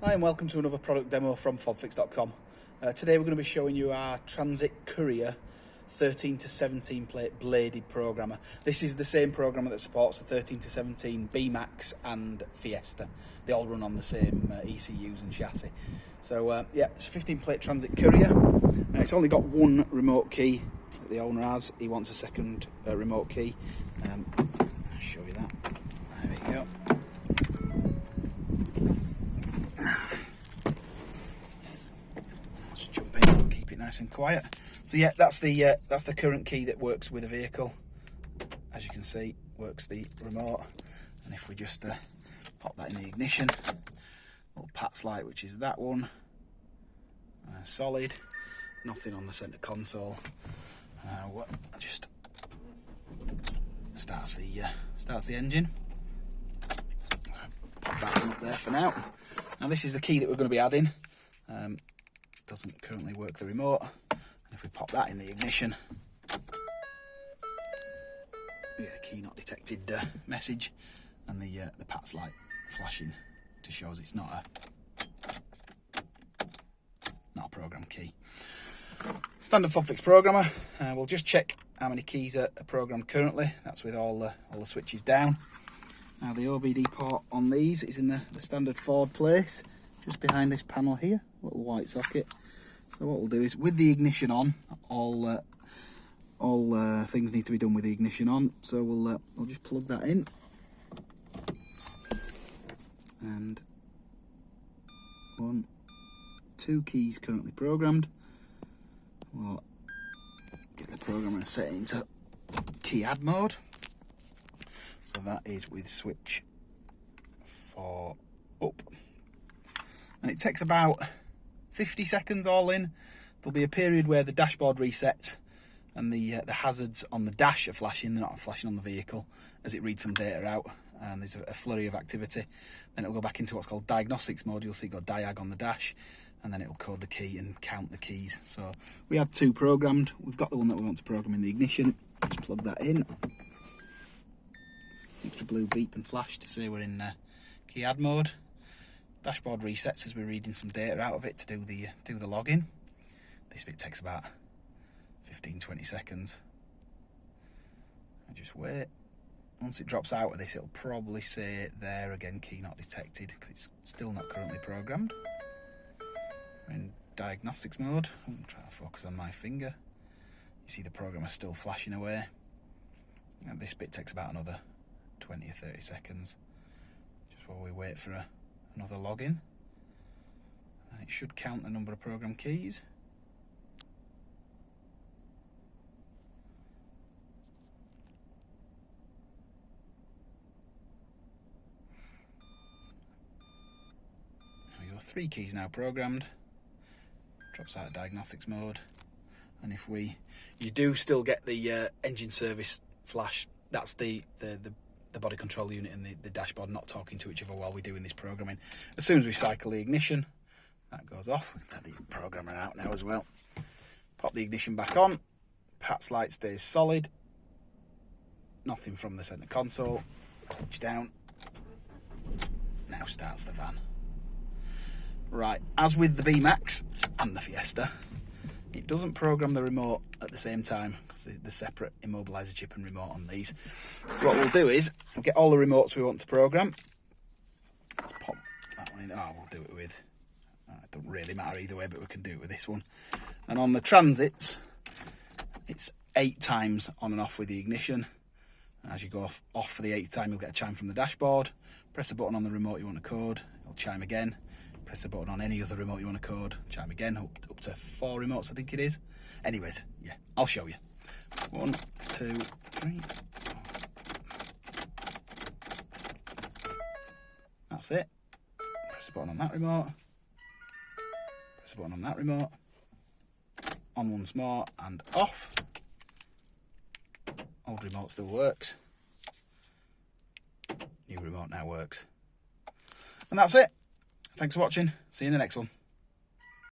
Hi and welcome to another product demo from fodfix.com. Today we're going to be showing you our Transit Courier 13 to 17 plate bladed programmer. This is the same programmer that supports the 13 to 17 B-Max and Fiesta. They all run on the same ECUs and chassis. So yeah, it's a 15 plate Transit Courier. It's only got one remote key that the owner has. He wants a second remote key. I'll show you that. There we go. Let's jump in, keep it nice and quiet. So yeah, that's the current key that works with the vehicle. As you can see, works the remote. And if we just pop that in the ignition, little PATS light, which is that one, solid, nothing on the centre console. Just starts the engine. Pop that one up there for now. Now this is the key that we're going to be adding. Doesn't currently work the remote. And if we pop that in the ignition, we get a key not detected message, and the PATS light flashing to show us it's not a program key. Standard FodFix programmer. We'll just check how many keys are programmed currently. That's with all the switches down. Now the OBD port on these is in the standard Ford place, just behind this panel here, little white socket. So what we'll do is, with the ignition on, all things need to be done with the ignition on. So we'll just plug that in, and 2 keys currently programmed. We'll get the programmer set into key add mode. So that is with switch 4 up. And it takes about 50 seconds all in. There'll be a period where the dashboard resets and the hazards on the dash are flashing. They're not flashing on the vehicle as it reads some data out, and there's a flurry of activity. Then it'll go back into what's called diagnostics mode. You'll see it got diag on the dash, and then it'll code the key and count the keys. So we had 2 programmed. We've got the one that we want to program in the ignition. Just plug that in. Extra blue beep and flash to say we're in key add mode. Dashboard resets as we're reading some data out of it to do the login. This bit takes about 15-20 seconds. And just wait. Once it drops out of this, it'll probably say there again, key not detected, because it's still not currently programmed. We're in diagnostics mode. I'm trying to focus on my finger. You see the programmer still flashing away. And this bit takes about another 20 or 30 seconds, just while we wait for another login. And it should count the number of program keys. There we go, 3 keys now programmed. Drops out of diagnostics mode. And if you do still get the engine service flash. That's the body control unit and the dashboard not talking to each other while we're doing this programming. As soon as we cycle the ignition, that goes off. We can take the programmer out now as well. Pop the ignition back on. PATS light stays solid. Nothing from the centre console. Clutch down. Now starts the van. Right, as with the B-Max and the Fiesta, it doesn't program the remote at the same time, because the separate immobiliser chip and remote on these. So what we'll do is, we'll get all the remotes we want to program. Let's pop that one in. Oh, we'll do it with, it doesn't really matter either way, but we can do it with this one. And on the Transits, it's 8 times on and off with the ignition. And as you go off for the 8th time, you'll get a chime from the dashboard. Press a button on the remote you want to code, it'll chime again. Press a button on any other remote you want to code, chime again, up to 4 remotes I think it is. Anyways, yeah, I'll show you. 1, 2, 3, 4. That's it. Press a button on that remote. Press a button on that remote. On once more and off. Old remote still works. New remote now works. And that's it. Thanks for watching. See you in the next one.